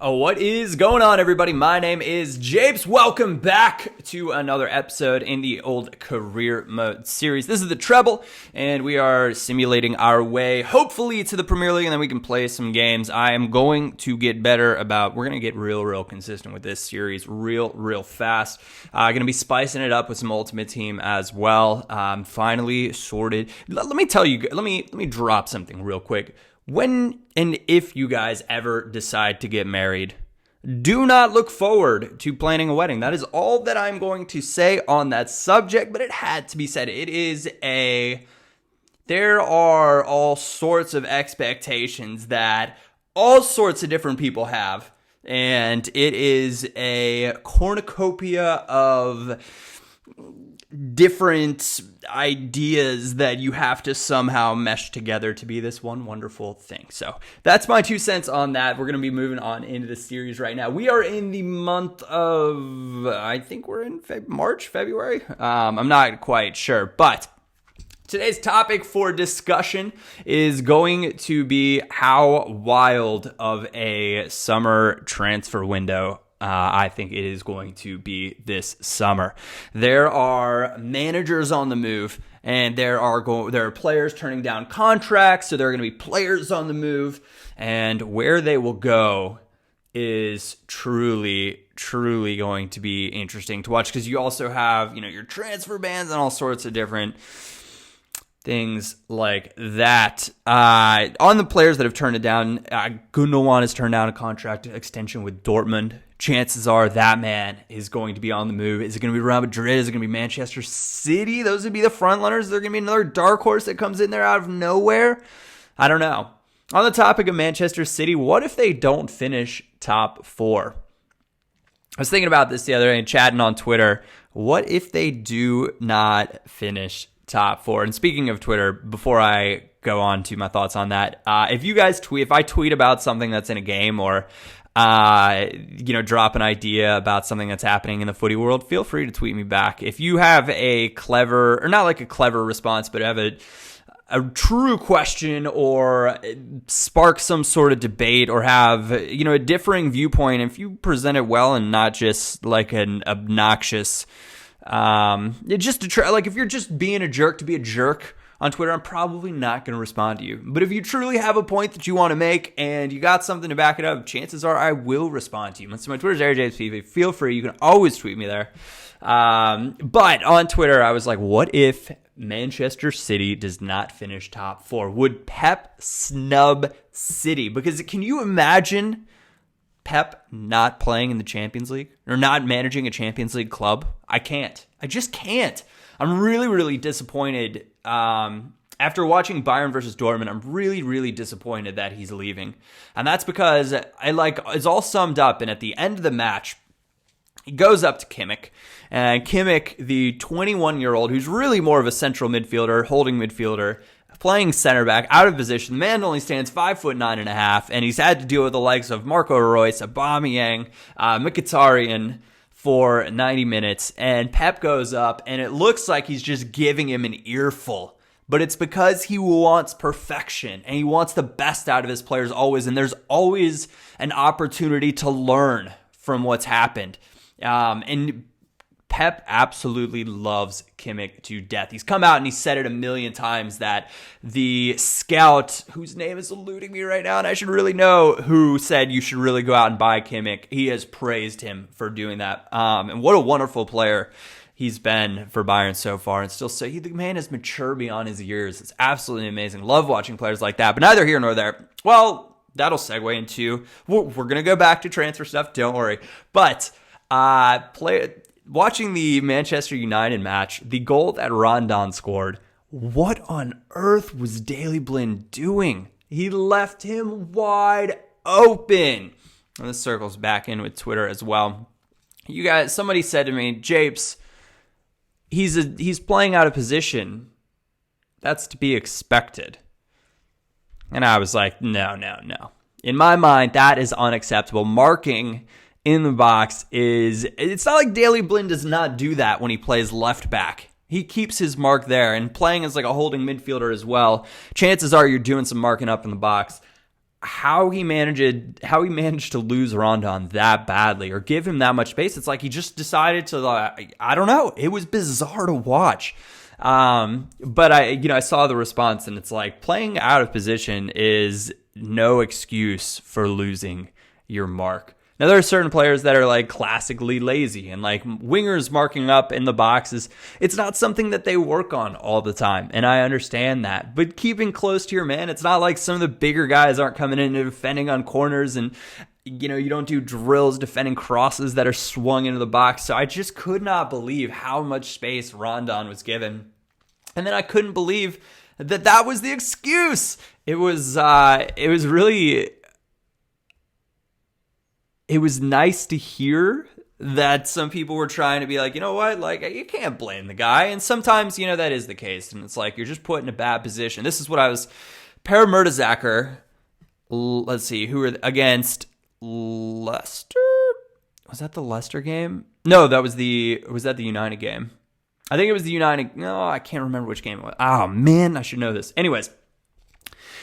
Oh, what is going on, everybody? My name is Japes. Welcome back to another episode in the old career mode series. This is the Treble, and we are simulating our way, hopefully, to the Premier League, and then we can play some games. I am going to get better we're going to get real consistent with this series real fast. Going to be spicing it up with some Ultimate Team as well. Finally sorted. Let me tell you, let me drop something real quick. When and if you guys ever decide to get married, do not look forward to planning a wedding. That is all that I'm going to say on that subject, but it had to be said. There are all sorts of expectations that all sorts of different people have, and it is a cornucopia of different ideas that you have to somehow mesh together to be this one wonderful thing. So that's my 2 cents on that. We're going to be moving on into the series right now. We are in the month of, I think we're in March, February. I'm not quite sure, but today's topic for discussion is going to be how wild of a summer transfer window I think it is going to be this summer. There are managers on the move, and there are players turning down contracts, so there are going to be players on the move, and where they will go is truly going to be interesting to watch, because you also have, your transfer bans and all sorts of different things like that. On the players that have turned it down, Gundogan has turned down a contract extension with Dortmund. Chances are that man is going to be on the move. Is it going to be Real Madrid? Is it going to be Manchester City? Those would be the front runners. Is there going to be another dark horse that comes in there out of nowhere? I don't know. On the topic of Manchester City, what if they don't finish top 4? I was thinking about this the other day and chatting on Twitter. What if they do not finish top 4? And speaking of Twitter, before I go on to my thoughts on that, if I tweet about something that's in a game or drop an idea about something that's happening in the footy world, feel free to tweet me back. If you have a clever, or not like a clever response, but have a true question or spark some sort of debate or have, a differing viewpoint, if you present it well and not just like an obnoxious, if you're just being a jerk to be a jerk on Twitter, I'm probably not going to respond to you. But if you truly have a point that you want to make and you got something to back it up, chances are I will respond to you. So my Twitter's AirJapesPV. Feel free. You can always tweet me there. But on Twitter, I was like, what if Manchester City does not finish top 4? Would Pep snub City? Because can you imagine Pep not playing in the Champions League or not managing a Champions League club? I can't. I just can't. I'm really disappointed. After watching Bayern versus Dortmund, I'm really disappointed that he's leaving. And that's because it's all summed up. And at the end of the match, he goes up to Kimmich. And Kimmich, the 21-year-old, who's really more of a central midfielder, holding midfielder, playing center back, out of position. The man only stands 5'9.5", and he's had to deal with the likes of Marco Reus, Aubameyang, Mkhitaryan for 90 minutes, and Pep goes up, and it looks like he's just giving him an earful. But it's because he wants perfection, and he wants the best out of his players always, and there's always an opportunity to learn from what's happened. And Pep absolutely loves Kimmich to death. He's come out and he said it a million times that the scout, whose name is eluding me right now, and I should really know, who said you should really go out and buy Kimmich, he has praised him for doing that. And what a wonderful player he's been for Bayern so far. And still, the man is mature beyond his years. It's absolutely amazing. Love watching players like that, but neither here nor there. Well, that'll segue into, we're going to go back to transfer stuff, don't worry. But watching the Manchester United match, the goal that Rondon scored, what on earth was Daley Blind doing? He left him wide open. And this circles back in with Twitter as well. You guys, somebody said to me, Japes, he's playing out of position. That's to be expected. And I was like, no. In my mind, that is unacceptable. Marking in the box it's not like Daley Blind does not do that when he plays left back. He keeps his mark there, and playing as like a holding midfielder as well, chances are you're doing some marking up in the box. how he managed to lose Rondon that badly or give him that much space. It's like he just decided to, I don't know. It was bizarre to watch. But I saw the response, and it's like playing out of position is no excuse for losing your mark. Now, there are certain players that are like classically lazy, and like wingers marking up in the boxes, it's not something that they work on all the time. And I understand that, but keeping close to your man, it's not like some of the bigger guys aren't coming in and defending on corners, and you don't do drills defending crosses that are swung into the box. So I just could not believe how much space Rondon was given. And then I couldn't believe that was the excuse. It was really, it was nice to hear that some people were trying to be like, you know what, like, you can't blame the guy. And sometimes, that is the case. And it's like, you're just put in a bad position. This is what I was, Per Mertesacker, let's see, who were against Leicester? Was that the Leicester game? No, was that the United game? I think it was the United. No, I can't remember which game it was. Oh, man, I should know this. Anyways,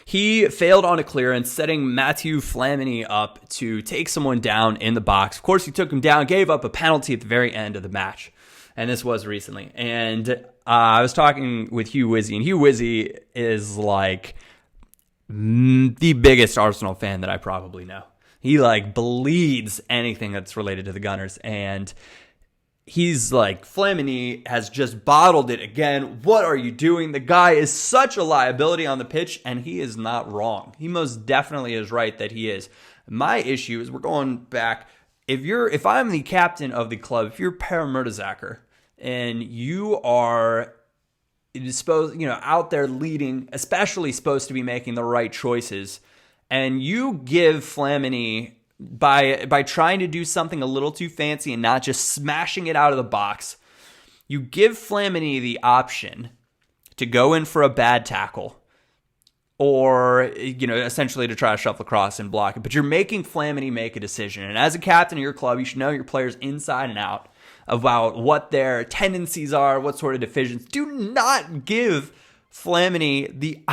he failed on a clearance, setting Mathieu Flamini up to take someone down in the box. Of course, he took him down, gave up a penalty at the very end of the match. And this was recently. And I was talking with Hugh Wizzy, and Hugh Wizzy is like the biggest Arsenal fan that I probably know. He like bleeds anything that's related to the Gunners, and he's like, Flamini has just bottled it again. What are you doing? The guy is such a liability on the pitch, and he is not wrong. He most definitely is right that he is. My issue is, we're going back, if I'm the captain of the club, if you're Per Mertesacker and you are out there leading, especially supposed to be making the right choices, and you give Flamini, by trying to do something a little too fancy and not just smashing it out of the box, you give Flamini the option to go in for a bad tackle or, essentially to try to shuffle across and block it. But you're making Flamini make a decision. And as a captain of your club, you should know your players inside and out about what their tendencies are, what sort of deficiencies. Do not give Flamini the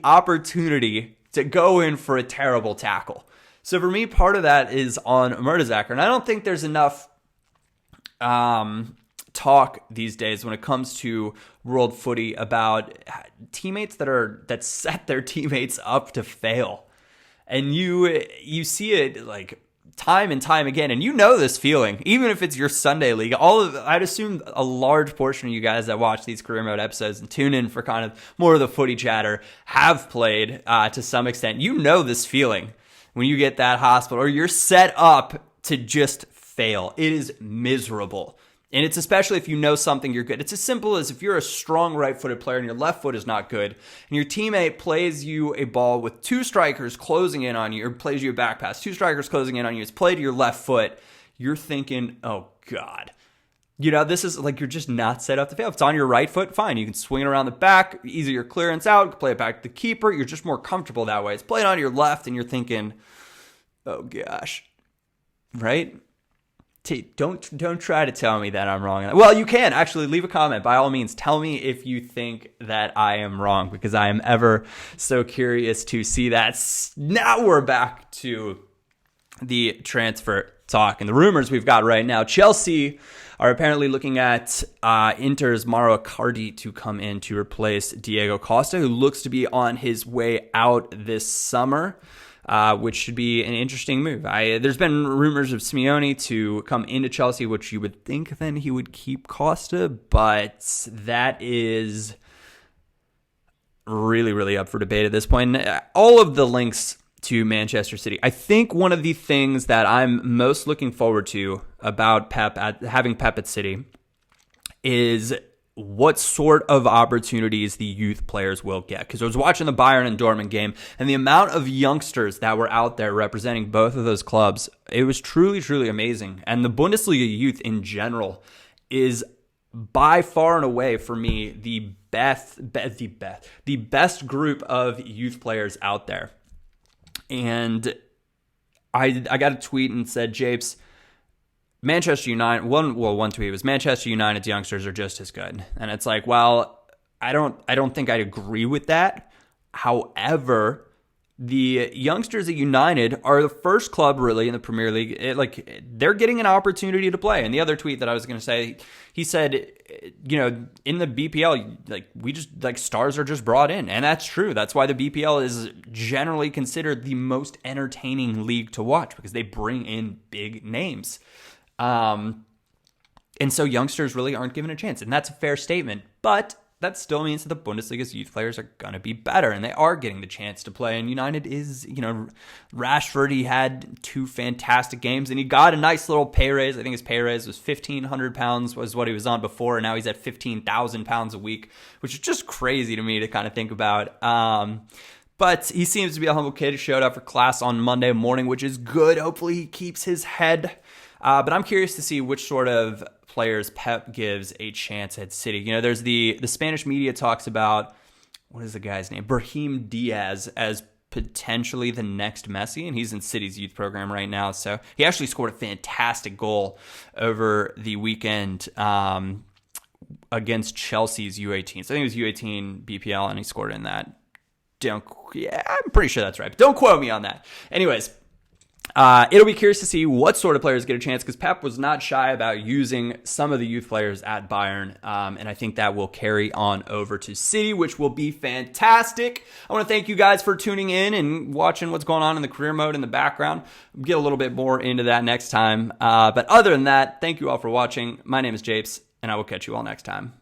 opportunity to go in for a terrible tackle. So for me, part of that is on Mertesacker. And I don't think there's enough talk these days when it comes to world footy about teammates that set their teammates up to fail. And you see it like time and time again. And this feeling, even if it's your Sunday league. I'd assume a large portion of you guys that watch these career mode episodes and tune in for kind of more of the footy chatter have played to some extent. This feeling when you get that hospital or you're set up to just fail. It is miserable. And it's especially if you know something you're good. It's as simple as if you're a strong right-footed player and your left foot is not good, and your teammate plays you a ball with two strikers closing in on you, or plays you a back pass, two strikers closing in on you, it's played to your left foot, you're thinking, oh God. This is like, you're just not set up to fail. If it's on your right foot, fine. You can swing it around the back, easier clearance out, play it back to the keeper. You're just more comfortable that way. It's played on your left, and you're thinking, oh gosh, right? Don't try to tell me that I'm wrong. Well, you can actually leave a comment. By all means, tell me if you think that I am wrong, because I am ever so curious to see that. Now we're back to the transfer talk and the rumors we've got right now. Chelsea are apparently looking at Inter's Mauro Icardi to come in to replace Diego Costa, who looks to be on his way out this summer. Which should be an interesting move. There's been rumors of Simeone to come into Chelsea, which you would think then he would keep Costa, but that is really, really up for debate at this point. All of the links to Manchester City. I think one of the things that I'm most looking forward to about having Pep at City is what sort of opportunities the youth players will get. Because I was watching the Bayern and Dortmund game, and the amount of youngsters that were out there representing both of those clubs, it was truly, truly amazing. And the Bundesliga youth in general is by far and away, for me, the best group of youth players out there. And I got a tweet and said, Japes, Manchester United, one tweet was Manchester United's youngsters are just as good. And it's like, well, I don't think I'd agree with that. However, the youngsters at United are the first club really in the Premier League. They're getting an opportunity to play. And the other tweet that I was going to say, he said, in the BPL, stars are just brought in. And that's true. That's why the BPL is generally considered the most entertaining league to watch, because they bring in big names. And so youngsters really aren't given a chance. And that's a fair statement. But that still means that the Bundesliga's youth players are going to be better, and they are getting the chance to play. And United is, Rashford, he had 2 fantastic games, and he got a nice little pay raise. I think his pay raise was £1,500 was what he was on before, and now he's at £15,000 a week, which is just crazy to me to kind of think about. But he seems to be a humble kid. He showed up for class on Monday morning, which is good. Hopefully he keeps his head. But I'm curious to see which sort of players Pep gives a chance at City. There's the Spanish media talks about, what is the guy's name? Brahim Diaz as potentially the next Messi, and he's in City's youth program right now. So he actually scored a fantastic goal over the weekend against Chelsea's U18. So I think it was U18 BPL, and he scored in that. I'm pretty sure that's right, but don't quote me on that. Anyways, it'll be curious to see what sort of players get a chance, because Pep was not shy about using some of the youth players at Bayern, and I think that will carry on over to City, which will be fantastic. I want to thank you guys for tuning in and watching what's going on in the career mode in the background. We'll get a little bit more into that next time, but other than that, thank you all for watching. My name is Japes, and I will catch you all next time.